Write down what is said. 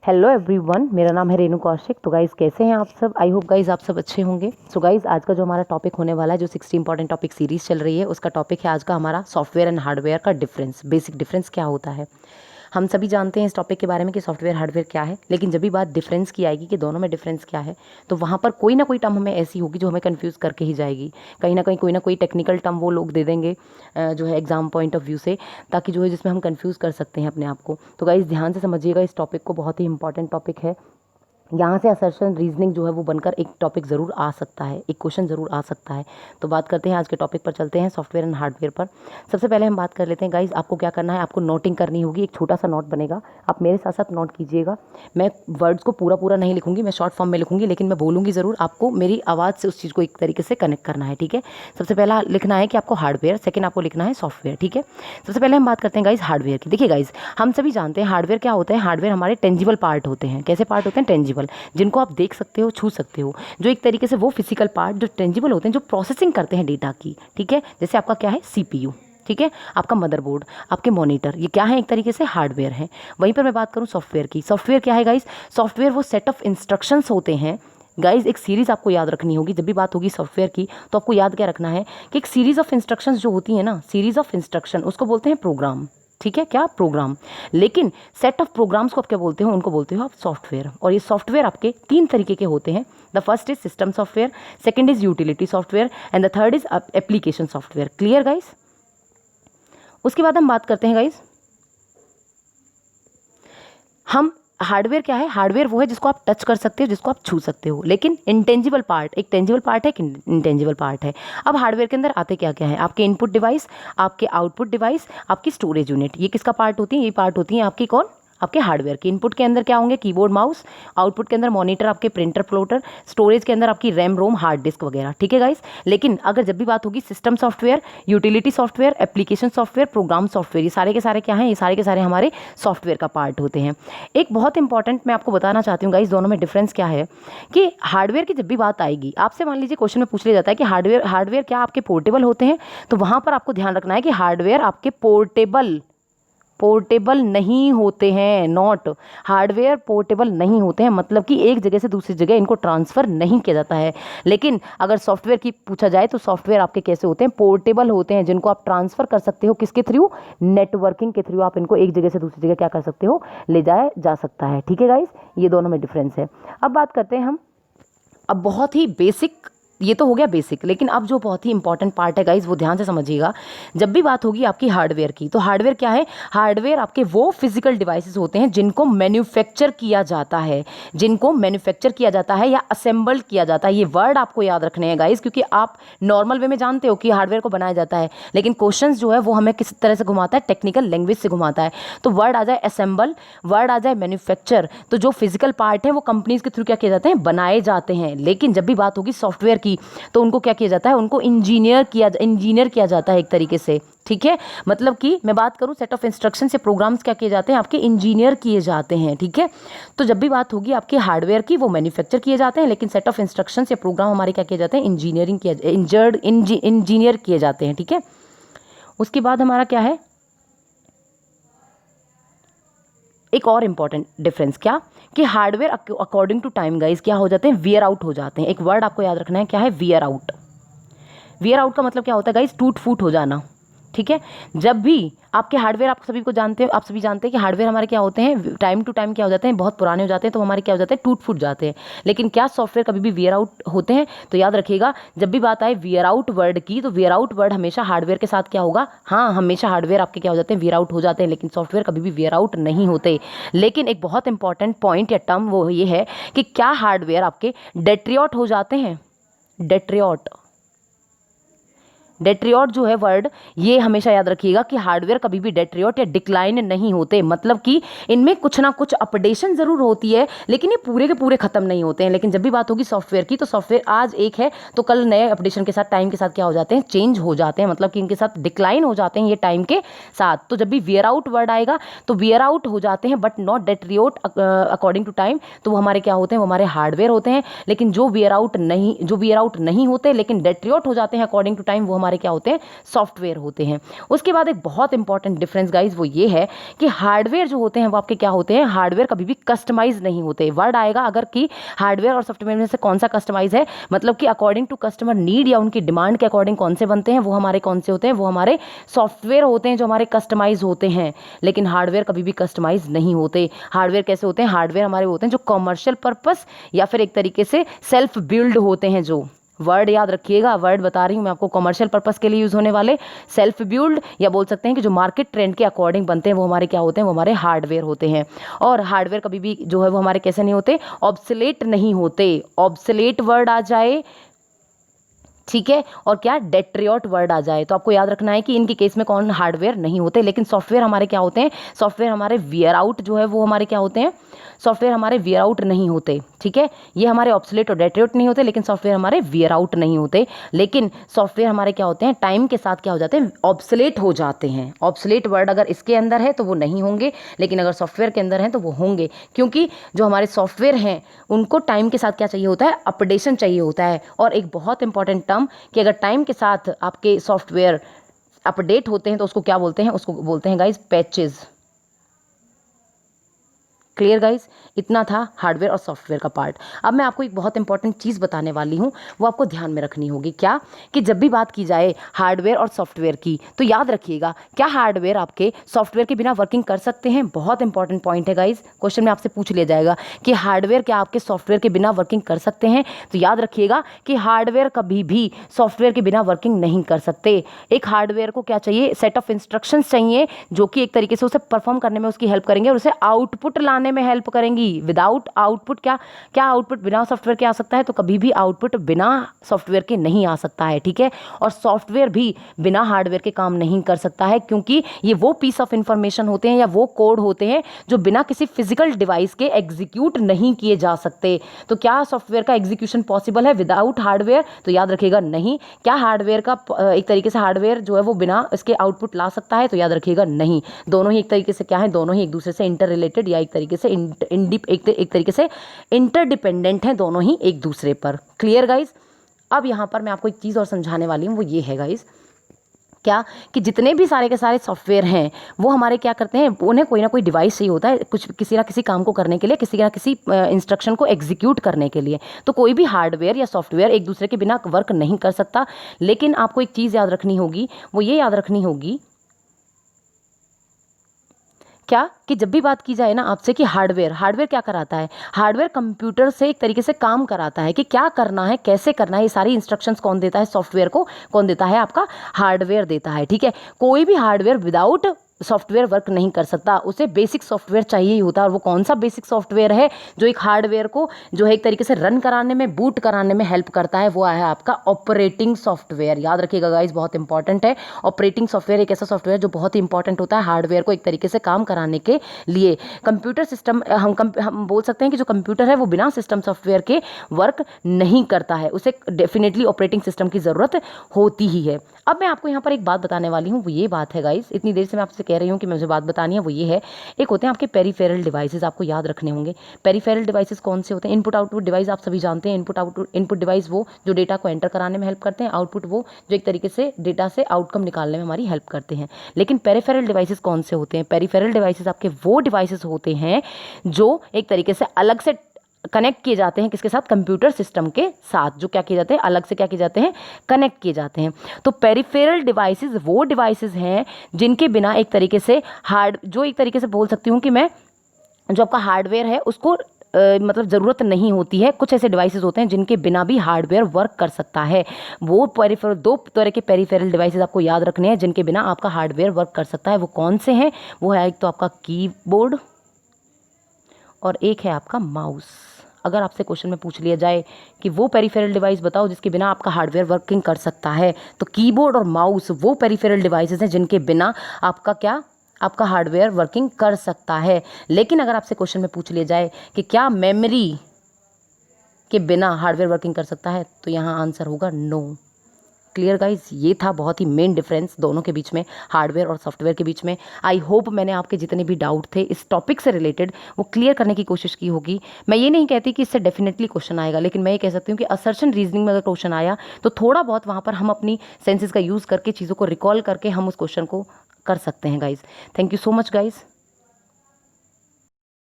Hello everyone, मेरा नाम है रेणु कौशिक। तो गाइज़ कैसे हैं आप सब? आई होप गाइज़ आप सब अच्छे होंगे। सो गाइज़ आज का जो हमारा टॉपिक होने वाला है, जो 60 इंपॉर्टेंट टॉपिक सीरीज़ चल रही है, उसका टॉपिक है आज का हमारा सॉफ्टवेयर एंड हार्डवेयर का डिफरेंस। बेसिक डिफरेंस क्या होता है। हम सभी जानते हैं इस टॉपिक के बारे में कि सॉफ्टवेयर हार्डवेयर क्या है, लेकिन जब भी बात डिफरेंस की आएगी कि दोनों में डिफरेंस क्या है, तो वहाँ पर कोई ना कोई टर्म हमें ऐसी होगी जो हमें कंफ्यूज करके ही जाएगी। कहीं ना कोई टेक्निकल टर्म वो लोग दे देंगे जो है एग्जाम पॉइंट ऑफ व्यू से, ताकि जो है जिसमें हम कंफ्यूज कर सकते हैं अपने आप को। तो गाइस ध्यान से समझिएगा, इस टॉपिक को बहुत ही इंपॉर्टेंट टॉपिक है। यहाँ से असर्शन रीजनिंग जो है वो बनकर एक टॉपिक ज़रूर आ सकता है, एक क्वेश्चन ज़रूर आ सकता है। तो बात करते हैं आज के टॉपिक पर, चलते हैं सॉफ्टवेयर एंड हार्डवेयर पर। सबसे पहले हम बात कर लेते हैं गाइज, आपको क्या करना है, आपको नोटिंग करनी होगी। एक छोटा सा नोट बनेगा, आप मेरे साथ साथ नोट कीजिएगा। मैं वर्ड्स को पूरा नहीं लिखूंगी, मैं शॉर्ट फॉर्म में लिखूंगी, लेकिन मैं बोलूँगी ज़रूर। आपको मेरी आवाज़ से उस चीज़ को एक तरीके से कनेक्ट करना है, ठीक है। सबसे पहला लिखना है कि आपको हार्डवेयर, सेकेंड आपको लिखना है सॉफ्टवेयर, ठीक है। सबसे पहले हम बात करते हैं गाइज हार्डवेयर की। देखिए गाइज, हम सभी जानते हैं हार्डवेयर क्या होता है। हार्डवेयर हमारे टेंजिबल पार्ट होते हैं। कैसे पार्ट होते हैं? टेंजिबल, जिनको आप देख सकते हो, छू सकते हो, जो एक तरीके से वो फिजिकल पार्ट जो टेंजिबल होते हैं, जो प्रोसेसिंग करते हैं डेटा की, ठीक है। जैसे आपका क्या है, सीपीयू, ठीक है, आपका मदरबोर्ड, आपके मॉनिटर, ये क्या है, एक तरीके से हार्डवेयर है। वहीं पर मैं बात करूं सॉफ्टवेयर की। सॉफ्टवेयर क्या है गाइस? सॉफ्टवेयर वो सेट ऑफ इंस्ट्रक्शंस होते हैं। गाइज एक सीरीज आपको याद रखनी होगी जब भी बात होगी सॉफ्टवेयर की। तो आपको याद क्या रखना है कि एक सीरीज ऑफ इंस्ट्रक्शंस जो होती है ना, सीरीज ऑफ इंस्ट्रक्शन, उसको बोलते हैं प्रोग्राम, ठीक है, क्या? प्रोग्राम। लेकिन सेट ऑफ प्रोग्राम्स को आप क्या बोलते हो? उनको बोलते हो आप सॉफ्टवेयर। और ये सॉफ्टवेयर आपके तीन तरीके के होते हैं। The first is system software, second is utility software, and the third is application software. Clear guys? उसके बाद हम बात करते हैं गाइस, हम हार्डवेयर क्या है? हार्डवेयर वो है जिसको आप टच कर सकते हो, जिसको आप छू सकते हो। लेकिन इंटेंजिबल पार्ट, एक टेंजिबल पार्ट है, एक इंटेंजिबल पार्ट है। अब हार्डवेयर के अंदर आते क्या क्या है? आपके इनपुट डिवाइस, आपके आउटपुट डिवाइस, आपकी स्टोरेज यूनिट। ये किसका पार्ट होती है? ये पार्ट होती है आपकी कौन? आपके हार्डवेयर के। इनपुट के अंदर क्या होंगे? कीबोर्ड माउस, आउटपुट के अंदर मॉनिटर, आपके प्रिंटर प्लोटर, स्टोरेज के अंदर आपकी रैम रोम, हार्ड डिस्क वगैरह, ठीक है गाइस। लेकिन अगर जब भी बात होगी system software, utility software, application software, program software, ये सारे के सारे क्या हैं? ये सारे के सारे हमारे सॉफ्टवेयर का पार्ट होते हैं। एक बहुत इंपॉर्टेंट मैं आपको बताना चाहती हूँ गाइस, दोनों में डिफरेंस क्या है कि हार्डवेयर की जब भी बात आएगी, आपसे मान लीजिए क्वेश्चन में पूछ लिया जाता है कि हार्डवेयर क्या आपके पोर्टेबल होते हैं? तो वहां पर आपको ध्यान रखना है कि हार्डवेयर आपके पोर्टेबल नहीं होते हैं। नॉट, हार्डवेयर पोर्टेबल नहीं होते हैं, मतलब कि एक जगह से दूसरी जगह इनको ट्रांसफ़र नहीं किया जाता है। लेकिन अगर सॉफ्टवेयर की पूछा जाए तो सॉफ्टवेयर आपके कैसे होते हैं? पोर्टेबल होते हैं, जिनको आप ट्रांसफ़र कर सकते हो। किसके थ्रू? नेटवर्किंग के थ्रू आप इनको एक जगह से दूसरी जगह क्या कर सकते हो? ले जाया जा सकता है, ठीक है गाइस। ये दोनों में डिफरेंस है। अब बात करते हैं हम, अब बहुत ही बेसिक, ये तो हो गया बेसिक, लेकिन अब जो बहुत ही इंपॉर्टेंट पार्ट है गाइज, वो ध्यान से समझिएगा। जब भी बात होगी आपकी हार्डवेयर की, तो हार्डवेयर क्या है? हार्डवेयर आपके वो फिजिकल डिवाइसेस होते हैं जिनको मैन्युफैक्चर किया जाता है, जिनको मैन्युफैक्चर किया जाता है या असेंबल्ड किया जाता है। ये वर्ड आपको याद रखने हैं गाइज, क्योंकि आप नॉर्मल वे में जानते हो कि हार्डवेयर को बनाया जाता है, लेकिन क्वेश्चन जो है वो हमें किस तरह से घुमाता है? टेक्निकल लैंग्वेज से घुमाता है। तो वर्ड आ जाए असेंबल, वर्ड आ जाए मैन्युफैक्चर, तो जो फिजिकल पार्ट है वो कंपनीज के थ्रू क्या किए जाते हैं? बनाए जाते हैं। लेकिन जब भी बात होगी सॉफ्टवेयर की, तो उनको क्या किया जाता है? उनको इंजीनियर किया जाता है एक तरीके से, ठीक है। मतलब कि मैं बात करूं सेट ऑफ इंस्ट्रक्शन से प्रोग्राम्स क्या किए जाते हैं? आपके इंजीनियर किए जाते हैं, ठीक है। तो जब भी बात होगी आपके हार्डवेयर की, वो मैन्युफैक्चर किए जाते हैं, लेकिन सेट ऑफ इंस्ट्रक्शन से प्रोग्राम हमारे क्या किए जाते हैं? इंजीनियर किए जाते हैं, ठीक है। उसके बाद हमारा क्या है, एक और इंपॉर्टेंट डिफरेंस, क्या कि hardware according to time guys क्या हो जाते हैं? वियर आउट हो जाते हैं। एक वर्ड आपको याद रखना है, क्या है? Wear out. वियर आउट का मतलब क्या होता है गाइज? टूट फूट हो जाना, ठीक है। जब भी आपके हार्डवेयर, आप सभी को जानते हो, आप सभी जानते हैं कि हार्डवेयर हमारे क्या होते हैं? टाइम टू टाइम क्या हो जाते हैं? बहुत पुराने हो जाते हैं, तो हमारे क्या हो जाते हैं? टूट फूट जाते हैं। लेकिन क्या सॉफ्टवेयर कभी भी वियर आउट होते हैं? तो याद रखिएगा, जब भी बात आए वियर आउट वर्ड की, तो वियर आउट वर्ड हमेशा हार्डवेयर के साथ क्या होगा? हाँ, हमेशा हार्डवेयर आपके क्या हो जाते हैं? वियर आउट हो जाते हैं, लेकिन सॉफ्टवेयर कभी भी वियर आउट नहीं होते। लेकिन एक बहुत इंपॉर्टेंट पॉइंट या टर्म वो ये है कि क्या हार्डवेयर आपके डेट्रियोट हो जाते हैं? डेट्रियोट जो है वर्ड, ये हमेशा याद रखिएगा कि हार्डवेयर कभी भी डेट्रियोट या डिक्लाइन नहीं होते। मतलब कि इनमें कुछ ना कुछ अपडेशन जरूर होती है, लेकिन ये पूरे के पूरे खत्म नहीं होते हैं। लेकिन जब भी बात होगी सॉफ्टवेयर की, तो सॉफ्टवेयर आज एक है तो कल नए अपडेशन के साथ, टाइम के साथ क्या हो जाते हैं? चेंज हो जाते हैं। मतलब कि इनके साथ डिक्लाइन हो जाते हैं ये टाइम के साथ। तो जब भी वियर आउट वर्ड आएगा तो वियर आउट हो जाते हैं, but not deteriorate according to time. तो वो हमारे क्या होते हैं? वो हमारे हार्डवेयर होते हैं। लेकिन जो वियर आउट नहीं होते लेकिन डेट्रियोट हो जाते हैं अकॉर्डिंग टू टाइम, वो हमारे क्या होते हैं, सॉफ्टवेयर होते हैं। उसके बाद एक बहुत इंपॉर्टेंट डिफरेंस गाइज वो ये है कि हार्डवेयर जो होते हैं वो आपके क्या होते हैं, हार्डवेयर कभी भी कस्टमाइज नहीं होते। वर्ड आएगा अगर कि हार्डवेयर और सॉफ्टवेयर में से कौन सा कस्टमाइज है, मतलब कि अकॉर्डिंग टू कस्टमर नीड या उनकी डिमांड के अकॉर्डिंग कौन से बनते हैं, वो हमारे कौन से होते हैं, वो हमारे सॉफ्टवेयर होते हैं जो हमारे कस्टमाइज होते हैं। लेकिन हार्डवेयर कभी भी कस्टमाइज नहीं होते। हार्डवेयर कैसे होते हैं, हार्डवेयर हमारे होते हैं जो कमर्शियल पर्पस या फिर एक तरीके से सेल्फ बिल्ड होते हैं। जो वर्ड याद रखिएगा, वर्ड बता रही हूँ मैं आपको, कमर्शियल पर्पस के लिए यूज होने वाले, सेल्फ बिल्ड या बोल सकते हैं कि जो मार्केट ट्रेंड के अकॉर्डिंग बनते हैं, वो हमारे क्या होते हैं, वो हमारे हार्डवेयर होते हैं। और हार्डवेयर कभी भी जो है वो हमारे कैसे नहीं होते, ऑब्सोलेट नहीं होते। ऑब्सोलेट वर्ड आ जाए, ठीक है, और क्या डेट्रियोट वर्ड आ जाए, तो आपको याद रखना है कि इनके केस में कौन हार्डवेयर नहीं होते। लेकिन सॉफ्टवेयर हमारे क्या होते हैं, सॉफ्टवेयर हमारे वियर आउट जो है वो हमारे क्या होते हैं, सॉफ्टवेयर हमारे वियर आउट नहीं होते। ठीक है, ये हमारे ऑब्सोलेट और डेट्रियोट नहीं होते, लेकिन सॉफ्टवेयर हमारे वियर आउट नहीं होते। लेकिन सॉफ्टवेयर हमारे क्या होते हैं, टाइम के साथ क्या हो जाते हैं, ऑब्सोलेट हो जाते हैं। ऑब्सोलेट वर्ड अगर इसके अंदर है तो वो नहीं होंगे, लेकिन अगर सॉफ्टवेयर के अंदर है तो वो होंगे, क्योंकि जो हमारे सॉफ्टवेयर हैं उनको टाइम के साथ क्या चाहिए होता है, अपडेशन चाहिए होता है। और एक बहुत इंपॉर्टेंट टर्म कि अगर टाइम के साथ आपके सॉफ्टवेयर अपडेट होते हैं तो उसको क्या बोलते हैं, उसको बोलते हैं गाइज पैचेस। क्लियर गाइज, इतना था हार्डवेयर और सॉफ्टवेयर का पार्ट। अब मैं आपको एक बहुत इंपॉर्टेंट चीज़ बताने वाली हूँ, वो आपको ध्यान में रखनी होगी। क्या कि जब भी बात की जाए हार्डवेयर और सॉफ्टवेयर की, तो याद रखिएगा, क्या हार्डवेयर आपके सॉफ्टवेयर के बिना वर्किंग कर सकते हैं? बहुत इंपॉर्टेंट पॉइंट है गाइज, क्वेश्चन में आपसे पूछ लिया जाएगा कि हार्डवेयर क्या आपके सॉफ्टवेयर के बिना वर्किंग कर सकते हैं? तो याद रखिएगा कि हार्डवेयर कभी भी सॉफ्टवेयर के बिना वर्किंग नहीं कर सकते। एक हार्डवेयर को क्या चाहिए, सेट ऑफ इंस्ट्रक्शंस चाहिए जो कि एक तरीके से उसे परफॉर्म करने में उसकी हेल्प करेंगे और उसे आउटपुट लाने में हेल्प करेंगी। विदाउट आउटपुट क्या क्या आउटपुट बिना सॉफ्टवेयर के आ सकता है? तो कभी भी आउटपुट बिना सॉफ्टवेयर के नहीं आ सकता है। ठीक है, और सॉफ्टवेयर भी बिना हार्डवेयर के काम नहीं कर सकता है, क्योंकि ये वो पीस ऑफ इंफॉर्मेशन होते हैं या वो कोड होते हैं जो बिना किसी फिजिकल डिवाइस के एग्जीक्यूट नहीं किए जा सकते। तो क्या सॉफ्टवेयर का एग्जीक्यूशन पॉसिबल है विदाउट हार्डवेयर? तो याद रखिएगा नहीं। क्या हार्डवेयर का एक तरीके से हार्डवेयर जो है वो बिना इसके आउटपुट ला सकता है? तो याद रखिएगा नहीं। दोनों ही एक तरीके से क्या है, दोनों ही एक दूसरे से इंटर रिलेटेड या एक तरीके से एक तरीके से इंटरडिपेंडेंट हैं दोनों ही एक दूसरे पर। Clear guys? अब यहां पर मैं आपको एक चीज और समझाने वाली हूं, वो ये है गाइज, क्या कि जितने भी सारे के सारे सॉफ्टवेयर हैं वो हमारे क्या करते हैं, उन्हें कोई ना कोई डिवाइस चाहिए होता है कुछ किसी ना किसी काम को करने के लिए, किसी ना किसी इंस्ट्रक्शन को एग्जीक्यूट करने के लिए। तो कोई भी हार्डवेयर या सॉफ्टवेयर एक दूसरे के बिना वर्क नहीं कर सकता। लेकिन आपको एक चीज़ याद रखनी होगी, वो ये याद रखनी होगी क्या कि जब भी बात की जाए ना आपसे कि हार्डवेयर क्या कराता है, हार्डवेयर कंप्यूटर से एक तरीके से काम कराता है कि क्या करना है, कैसे करना है, ये सारी इंस्ट्रक्शंस कौन देता है, सॉफ्टवेयर को कौन देता है, आपका हार्डवेयर देता है। ठीक है, कोई भी हार्डवेयर विदाउट सॉफ्टवेयर वर्क नहीं कर सकता, उसे बेसिक सॉफ्टवेयर चाहिए ही होता है। और वो कौन सा बेसिक सॉफ्टवेयर है जो एक हार्डवेयर को जो है एक तरीके से रन कराने में, बूट कराने में हेल्प करता है? वो है आपका ऑपरेटिंग सॉफ्टवेयर। याद रखिएगा गाइस, बहुत इंपॉर्टेंट है। ऑपरेटिंग सॉफ्टवेयर एक ऐसा सॉफ्टवेयर जो बहुत ही इंपॉर्टेंट होता है हार्डवेयर को एक तरीके से काम कराने के लिए। कंप्यूटर सिस्टम हम बोल सकते हैं कि जो कंप्यूटर है वो बिना सिस्टम सॉफ्टवेयर के वर्क नहीं करता है, उसे डेफिनेटली ऑपरेटिंग सिस्टम की ज़रूरत होती ही है। अब मैं आपको यहाँ पर एक बात बताने वाली हूँ, वो ये बात है गाइस, इतनी देर से मैं आपसे कह रही हूँ कि मुझे बात बतानी है, वो ये है, एक होते हैं आपके पेरिफेरल डिवाइसेस, आपको याद रखने होंगे। पेरिफेरल डिवाइसेस कौन से होते हैं? इनपुट आउटपुट डिवाइस आप सभी जानते हैं। इनपुट डिवाइस वो जो डेटा को एंटर कराने में हेल्प करते हैं, आउटपुट वो जो एक तरीके से डेटा से आउटकम निकालने में हमारी हेल्प करते हैं। लेकिन पेरिफेरल डिवाइसेस कौन से होते हैं? पेरिफेरल डिवाइसेस आपके वो डिवाइसेस होते हैं जो एक तरीके से अलग से कनेक्ट किए जाते हैं, किसके साथ? कंप्यूटर सिस्टम के साथ, जो क्या किए जाते हैं, अलग से क्या किए जाते हैं, कनेक्ट किए जाते हैं। तो पेरिफेरल डिवाइसेस वो डिवाइसेस हैं जिनके बिना एक तरीके से जो एक तरीके से बोल सकती हूँ कि मैं, जो आपका हार्डवेयर है उसको मतलब ज़रूरत नहीं होती है। कुछ ऐसे डिवाइसेस होते हैं जिनके बिना भी हार्डवेयर वर्क कर सकता है। वो पेरिफेरल, दो तरह के पेरिफेरल डिवाइसेस आपको याद रखने हैं जिनके बिना आपका हार्डवेयर वर्क कर सकता है। वो कौन से हैं? वो है एक तो आपका कीबोर्ड और एक है आपका माउस। अगर आपसे क्वेश्चन में पूछ लिया जाए कि वो पेरिफेरल डिवाइस बताओ जिसके बिना आपका हार्डवेयर वर्किंग कर सकता है, तो कीबोर्ड और माउस वो पेरिफेरल डिवाइसेस हैं जिनके बिना आपका क्या, आपका हार्डवेयर वर्किंग कर सकता है। लेकिन अगर आपसे क्वेश्चन में पूछ लिया जाए कि क्या मेमोरी के बिना हार्डवेयर वर्किंग कर सकता है, तो यहाँ आंसर होगा नो। Clear guys? ये था बहुत ही मेन डिफरेंस दोनों के बीच में, हार्डवेयर और सॉफ्टवेयर के बीच में। आई होप मैंने आपके जितने भी डाउट थे इस टॉपिक से रिलेटेड वो क्लियर करने की कोशिश की होगी। मैं ये नहीं कहती कि इससे डेफिनेटली क्वेश्चन आएगा, लेकिन मैं ये कह सकती हूँ कि असर्शन रीजनिंग में अगर क्वेश्चन आया तो थोड़ा बहुत वहाँ पर हम अपनी सेंसेस का यूज़ करके चीज़ों को रिकॉल करके हम उस क्वेश्चन को कर सकते हैं guys. Thank you so much guys.